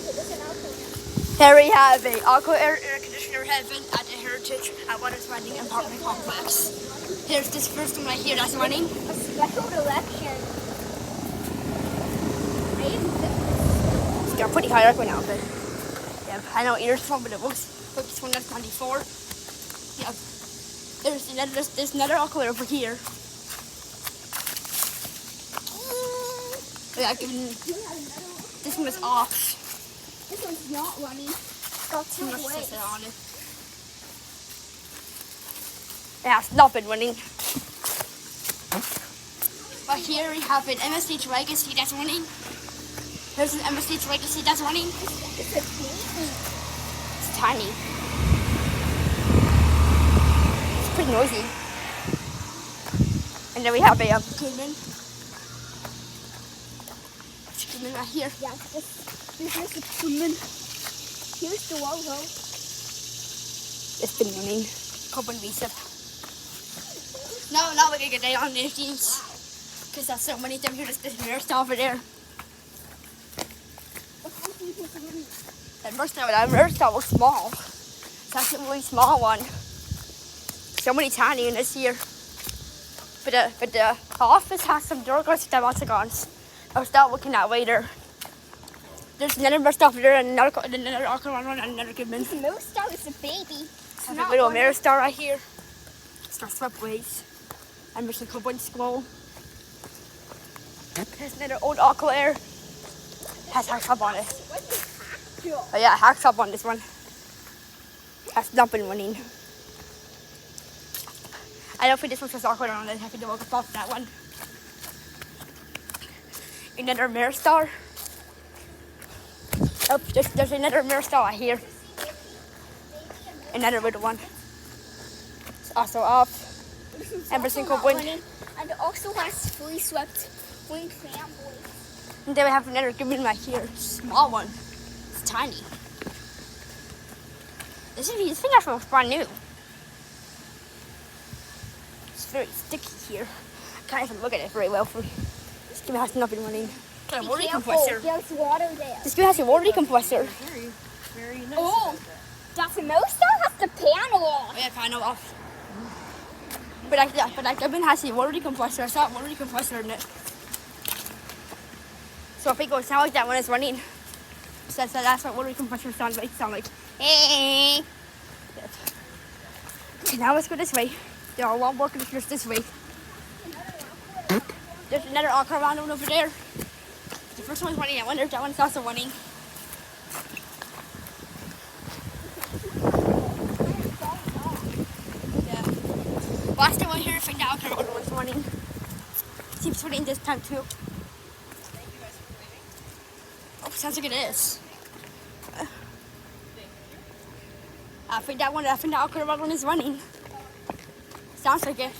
Here we have a aqua air conditioner heaven at the Heritage at Waters Landing apartment complex. Here's this first one right here that's running. A special election. It's got a pretty high aircon outfit. Yeah, I know ears from, but it looks like this one that's 94. Yeah, there's another aqua air over here. Yeah, this one is off. This one's not running. It's got two weights on it. It has not been running. But here we have an MSH Legacy that's running. There's an MSH Legacy that's running. It's a baby. It's tiny. It's pretty noisy. And then we have a Goodman. Goodman right here. Yeah, this is a Goodman. Here's the logo. It's been running. Couple Visa. Now we're gonna get down on the machines. Because there's so many of them here. There's mirror stuff over there. That mirror stuff was small. That's a really small one. So many tiny in this here. But the office has some Duro Guard Stamped Octagons. I'll start looking at later. There's another mirror stuff there and another Octagon and another Goodman. The mirror star is a baby. I have a little mirror star right here. It's got swept ways. And there's a couple of scroll. There's another old aqua air. Has hack top on it. Oh yeah, hack top on this one. Has not been running. I don't think this one has aqua air on it. I think they will pop that one. Another mirror star. Oh, there's another mirror star right here. Another little one. It's also off. Every single one. And it also has fully swept wing fan boys. And then we have another Goodman right here. Small one. It's tiny. This thing actually looks brand new. It's very sticky here. I can't even look at it very well. This Goodman has not been running. Got a water compressor. There's water there. This Goodman has a water compressor. Very nice. Oh, that's a mirror star. That's the panel off. Oh yeah, panel off. But that Goodman has a water compressor. I saw a water compressor in it. So if it goes sound like that when it's running, so that's what water compressor sounds like. Hey. Okay, now let's go this way. There are one more conditioners this way. There's another aqua around one over there. The first one's running. I wonder if that one's also running. Last time I heard from the aqua around one's running. Seems running this time too. Oh, sounds like it is. I think that the aqua around one is running. Sounds like it.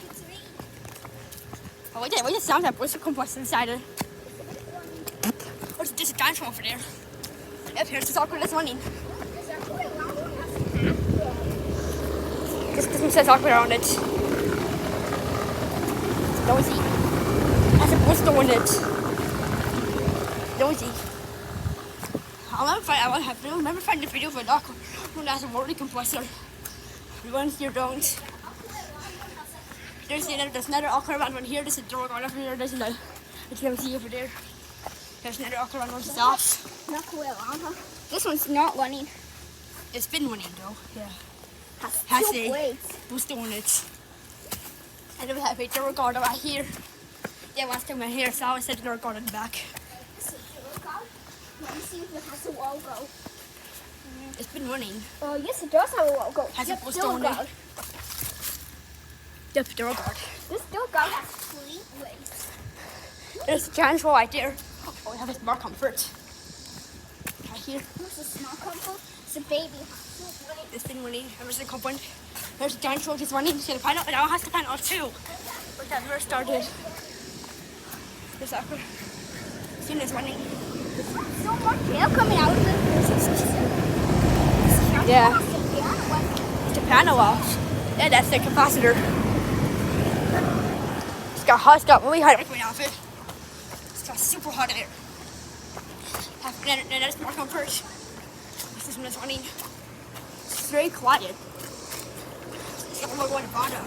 Oh, wait, it sounds like what's the compressor inside it? What's this dance over there? Yep, here's the aqua that's running. This one says aqua on it. Noisy. Has a blister on it. Noisy. I'll remember finding the video for an aqua when there's a water compressor. You want to see your drones. There's another aqua around one here. There's a Duro Guard over here. There's another. You can see over there. There's another aqua around one that's off. Not cool, huh? This one's not running. It's been running though. Yeah. Has two blades. Booster on it. And then we have a Duro Guard right here. Yeah, last time I here, so I said Duro Guard in the back. This is Duro Guard. Let me see if it has a logo. It's been running. Oh, yes, it does have a logo. Has yep, a booster on it. Yep, Duro Guard. This Duro Guard has 3 blades. There's a giant roll right there. Oh, we have a smart comfort. Right here. Here's a smart comfort. It's a baby. It's been running. There's a comfort. There's a giant roll just running. So the panel, it now has the panel too. But that first started. There's that. Soon it's running. So much hair coming out of it. Yeah. It's the panel off. Yeah, that's the capacitor. It's got really hot air coming off it. It's got super hot air. Another small comfort. This is when it's running. It's very quiet. It's not going to the bottom.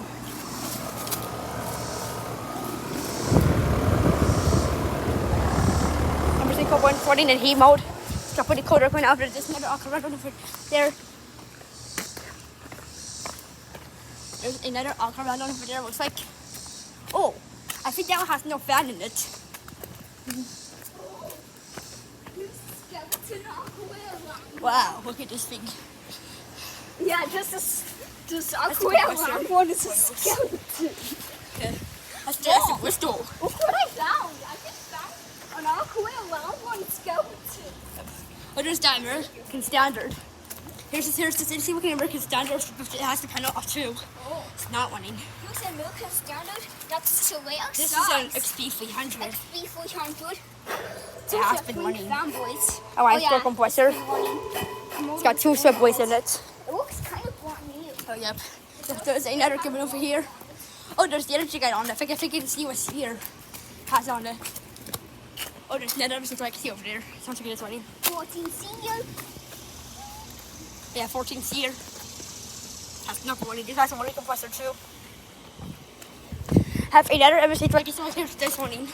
I'm just going to go one running in heat mode. Stop with the color going out. There's another aqua running over there. There's another aqua running over there. Looks like. Oh, I think that one has no fan in it. Wow, look at this thing. Yeah, this aquarium one is a skeleton. Okay. That's a whistle. Look what I found. I just found an aquarium one skeleton. Oh, there's the American standard. Here's this see what kind of American standard it has to kind of off too. Oh. It's not winning. Here's the American standard. That's a rare This size. is an XP300. XP300. It has been winning. Fanboys. Oh, I have compressor. It's got 2 subways in it. It looks kind of brand new. Oh, yep. There's another coming over here. Oh, there's the energy guy on it. I think you can see what's here. Has on it. Oh, there's another so I can see over there. Sounds like it's running. 14 senior. Yeah, 14 here. That's not running. This has a running compressor too. Have another MC20 so here's this running.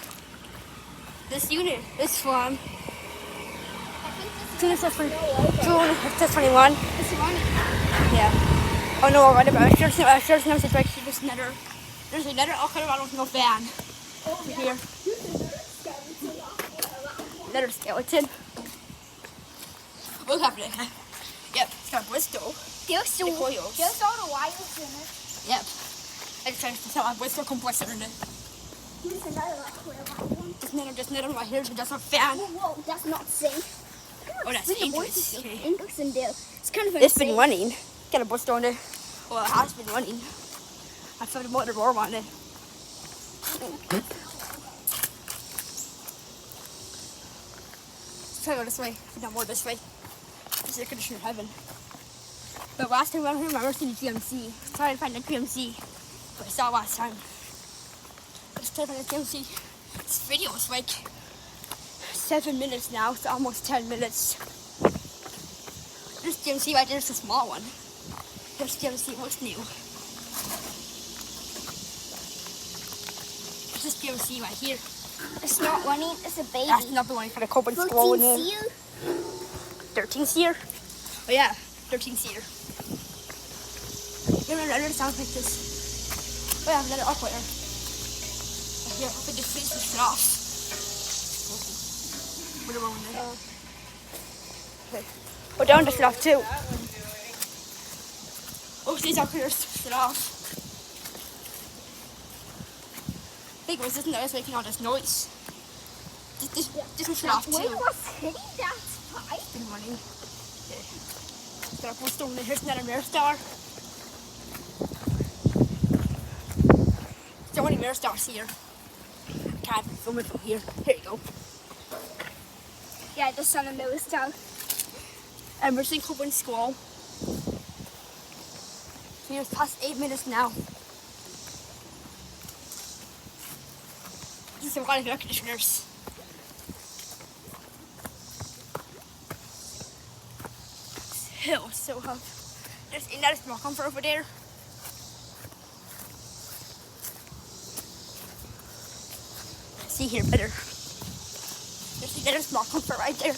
This unit is from June 21. It's running. Yeah. Oh no, right about it. There's no MC20. There's another Colorado with no fan. Over here. Another skeleton. We'll have it. Yep, it's got Bristol. There's all the wires in it. Yep. I just tried to tell my Bristol compressor in it. Here's another aquarium one. Just another right here, just a fan. Whoa, that's not safe. Oh, that's dangerous. Okay. Index in there. It's kind of It's been running. Got a Bristol in it. Well, it has been running. I felt the motor warm on it. Let's try to go this way. Not more this way. This is air conditioner heaven. But last time I remember seeing the GMC. Trying to find the GMC. But I saw last time. Let's try to find the GMC. This video is like 7 minutes now. It's almost 10 minutes. This GMC right there is a small one. This GMC looks new. This GMC right here. It's not running, it's a baby. That's not the one for the Copen scroll in it. 13 seer? Oh yeah, 13 seer. You know another sounds like this. Oh yeah, another aquarium. Here, I'll put the face to shut off. What about one there? Okay. Oh, down the shut off too. Oh, these aquariums shut off. Big ones, isn't it? Making all this noise. This one shut off too. Wait, what's hitting that pipe? It's been running. Yeah. Got a post over there. Here's another mirror star. So many mirror stars here. Can't film it from here. Here you go. Yeah, the sun and mirror star. And we're seeing Copen Squall. So it's past 8 minutes now. This is a lot of air conditioners. So hot. There's another small comfort over there. See here better. There's another small comfort right there.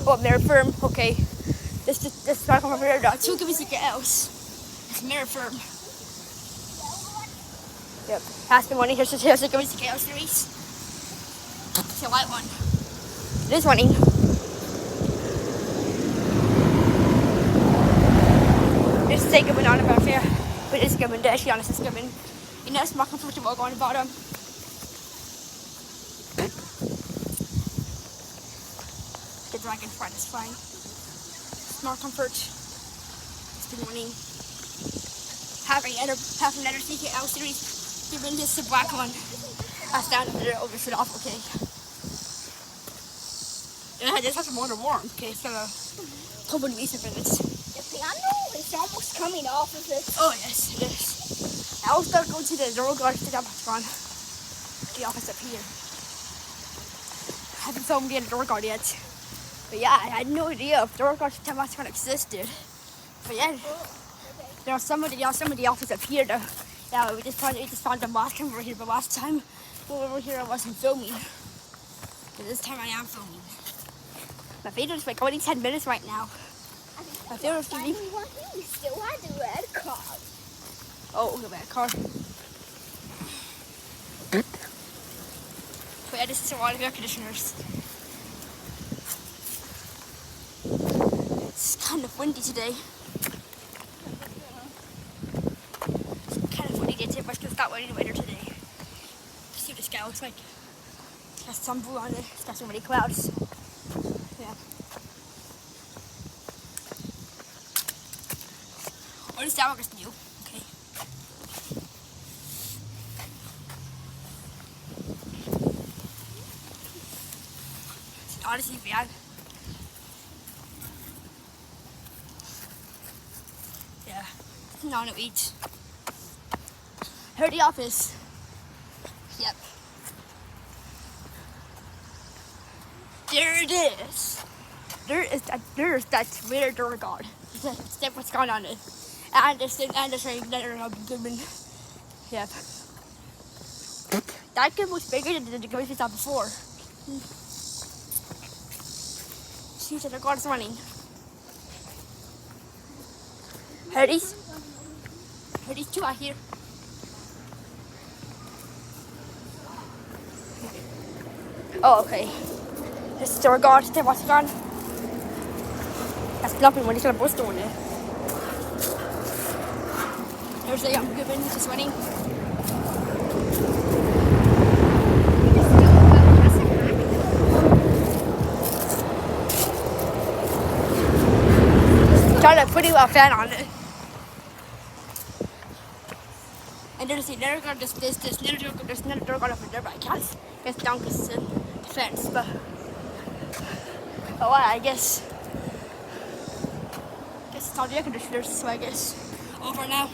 Oh, mirror firm. Okay. This small comfort over there. Two give me something else. It's mirror firm. Yep. Has been running. Here's the give me something else series. It's a white one. It is running. It's taking banana back there. But it's coming. To actually honest, it's coming. You know, it's more comfortable going on the bottom. The dragonfly is fine. It's more comfort. It's been running. Half another CKL series. Even this is the black one. I stand up there over shut off, okay. Yeah, this has a motor warm. Okay, it's got a couple of minutes. The piano is almost coming off of it. Oh yes, it is. I'll start going to the Duro Guard Stamped Octagon. The office up here. I haven't filmed the Duro Guard yet. But yeah, I had no idea if Duro Guard Stamped Octagon existed. But yeah, there are some of the office up here though. Yeah, we just found them last time we were here, but last time when we were here I wasn't filming. But this time I am filming. My video's like only 10 minutes right now. My favorite We still had the red car. Oh, the red car. But yeah, this is a lot of air conditioners. It's kind of windy today. It's kind of windy today, but it's going to start raining later today. See what the sky looks like. It's got some blue on it. It's got so many clouds. Yeah. Or is that what it's new? Okay. It's honestly bad. Yeah. No, no, eat. Here the office. Yep. There it is. There's that weird Duro Guard. Step what's going on it. And this thing that Goodman. Yep. That kid was bigger than the guy we saw before. See that the guard's running. Here these two out here. Oh, okay. This is Duro Guard Air Conditioner. That's flopping when he's gonna bust on it. There's a young Goodman just running. Trying to put a fan on it. And there's another guard, there's another Duro Guard over there, but I can't get down because it's the fence. But oh, well, I guess it's all the air conditioners, so I guess over now.